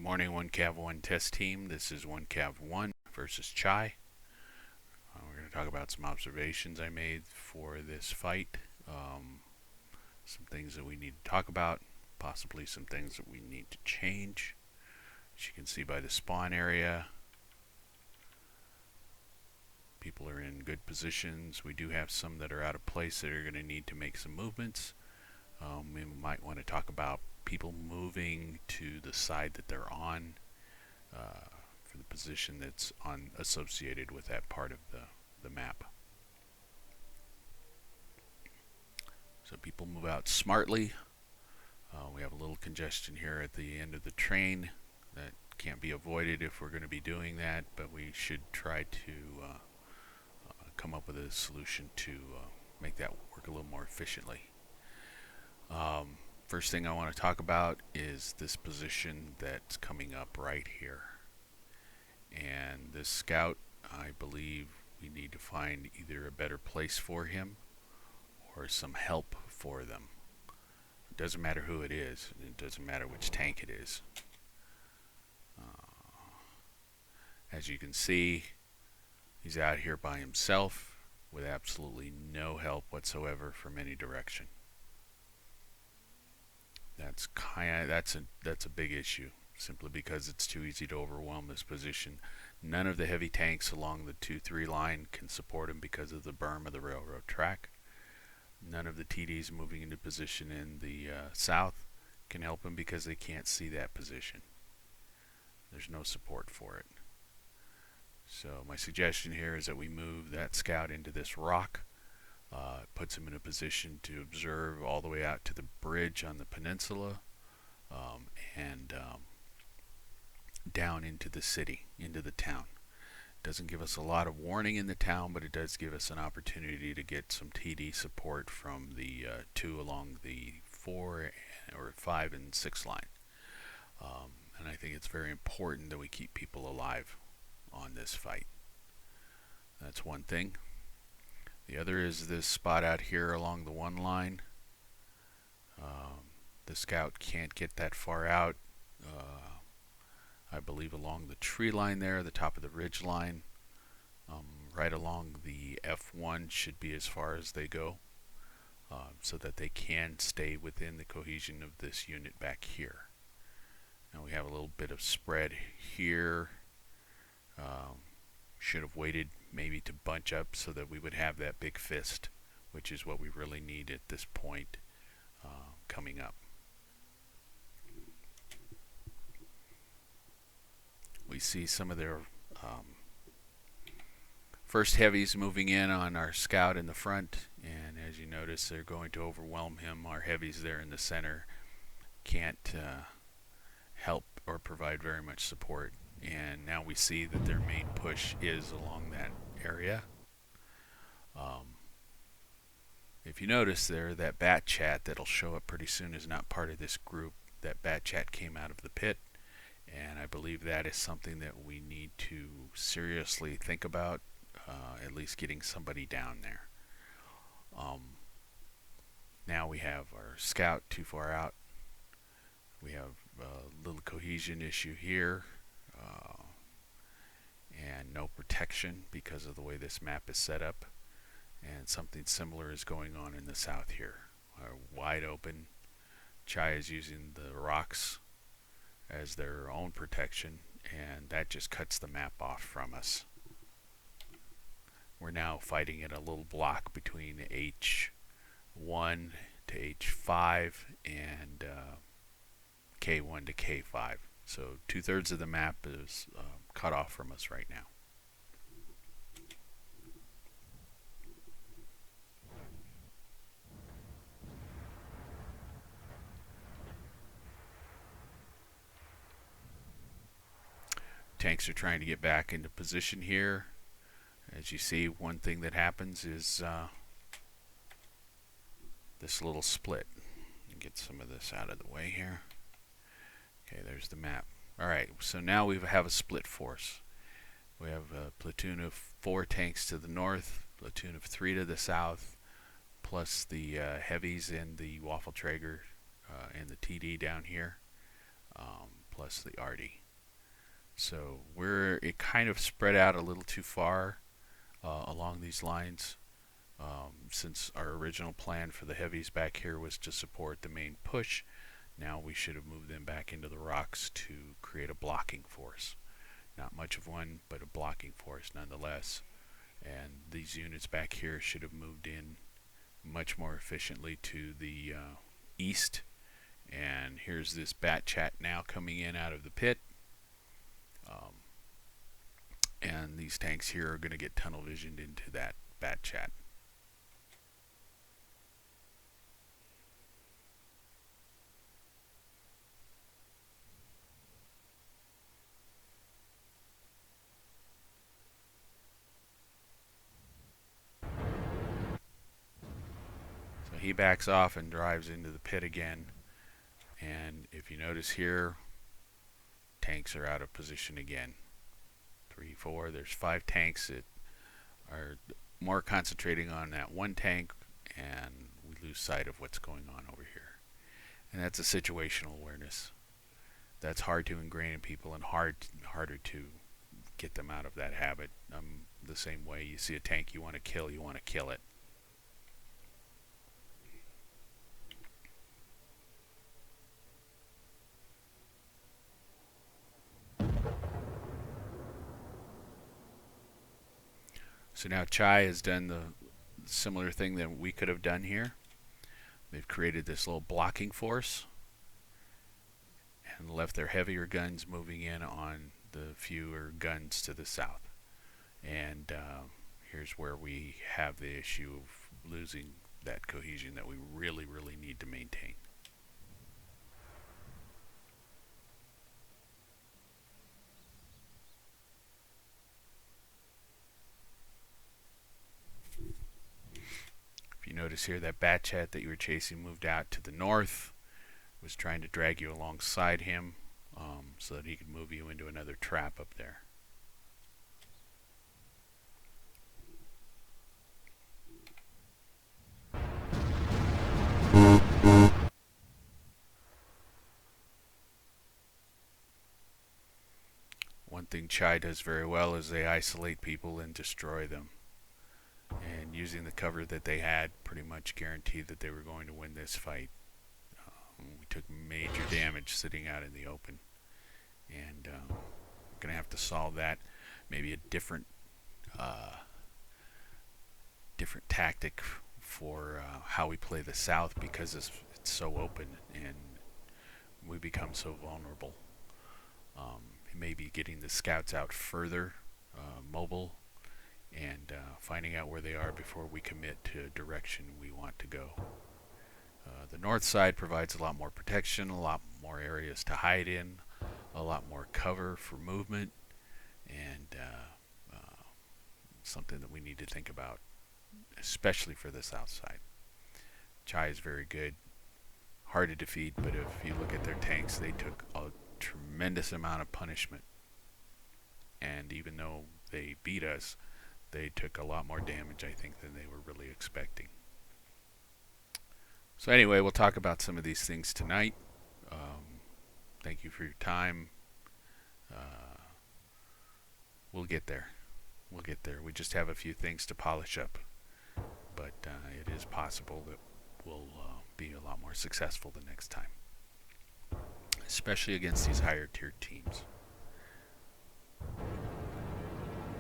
morning, 1 CAV 1 test team. This is 1 CAV 1 versus CHAII. We're going to talk about some observations I made for this fight, some things that we need to talk about, possibly some things that we need to change. As you can see by the spawn area, people are in good positions. We do have some that are out of place that are going to need to make some movements. We might want to talk about people moving to the side that they're on for the position that's associated with that part of the map. So people move out smartly. We have a little congestion here at the end of the train that can't be avoided if we're going to be doing that, but we should try to come up with a solution to make that work a little more efficiently. First thing I want to talk about is this position that's coming up right here. And this scout, I believe we need to find either a better place for him or some help for them. It doesn't matter who it is. It doesn't matter which tank it is. As you can see, he's out here by himself with absolutely no help whatsoever from any direction. That's a big issue, simply because it's too easy to overwhelm this position. None of the heavy tanks along the 2-3 line can support him because of the berm of the railroad track. None of the TDs moving into position in the south can help him because they can't see that position. There's no support for it. So my suggestion here is that we move that scout into this rock. It puts him in a position to observe all the way out to the bridge on the peninsula and down into the city, into the town. It doesn't give us a lot of warning in the town, but it does give us an opportunity to get some TD support from the 2 along the 4 or 5 and 6 line. And I think it's very important that we keep people alive on this fight. That's one thing. The other is this spot out here along the 1 line. The scout can't get that far out. I believe along the tree line there, the top of the ridge line, right along the F1 should be as far as they go, so that they can stay within the cohesion of this unit back here. Now we have a little bit of spread here. Should have waited maybe to bunch up so that we would have that big fist, which is what we really need at this point coming up. We see some of their first heavies moving in on our scout in the front, and as you notice, they're going to overwhelm him. Our heavies there in the center can't help or provide very much support. And now we see that their main push is along that area. If you notice there, that bat chat that'll show up pretty soon is not part of this group. That bat chat came out of the pit, and I believe that is something that we need to seriously think about, at least getting somebody down there. Now we have our scout too far out. We have a little cohesion issue here. And no protection because of the way this map is set up, and something similar is going on in the south here. Wide open. CHAII is using the rocks as their own protection, and that just cuts the map off from us. We're now fighting at a little block between H1 to H5 and K1 to K5. So 2/3 of the map is cut off from us right now. Tanks are trying to get back into position here. As you see, one thing that happens is this little split. Get some of this out of the way here. Okay, there's the map. Alright, so now we have a split force. We have a platoon of 4 tanks to the north, platoon of 3 to the south, plus the heavies and the Waffle Traeger and the TD down here, plus the arty. So it kind of spread out a little too far along these lines. Since our original plan for the heavies back here was to support the main push, now we should have moved them back into the rocks to create a blocking force. Not much of one, but a blocking force nonetheless. And these units back here should have moved in much more efficiently to the east. And here's this bat chat now coming in out of the pit. And these tanks here are going to get tunnel visioned into that bat chat. So he backs off and drives into the pit again. And if you notice here, tanks are out of position again. 3, 4, there's 5 tanks that are more concentrating on that one tank, and we lose sight of what's going on over here. And that's a situational awareness. That's hard to ingrain in people and harder to get them out of that habit. The same way you see a tank you want to kill it. So now CHAII has done the similar thing that we could have done here. They've created this little blocking force and left their heavier guns moving in on the fewer guns to the south. And here's where we have the issue of losing that cohesion that we really, really need to maintain. If you notice here, that bat chat that you were chasing moved out to the north, was trying to drag you alongside him so that he could move you into another trap up there. One thing CHAII does very well is they isolate people and destroy them. And using the cover that they had pretty much guaranteed that they were going to win this fight. We took major damage sitting out in the open. And we're going to have to solve that. Maybe a different tactic for how we play the south, because it's so open and we become so vulnerable. Maybe getting the scouts out further, mobile, and finding out where they are before we commit to a direction we want to go. The north side provides a lot more protection, a lot more areas to hide in, a lot more cover for movement, and something that we need to think about, especially for the south side. CHAII is very good, hard to defeat, but if you look at their tanks, they took a tremendous amount of punishment. And even though they beat us, they took a lot more damage, I think, than they were really expecting. So anyway, we'll talk about some of these things tonight. Thank you for your time. We'll get there. We'll get there. We just have a few things to polish up. But it is possible that we'll be a lot more successful the next time, especially against these higher tier teams.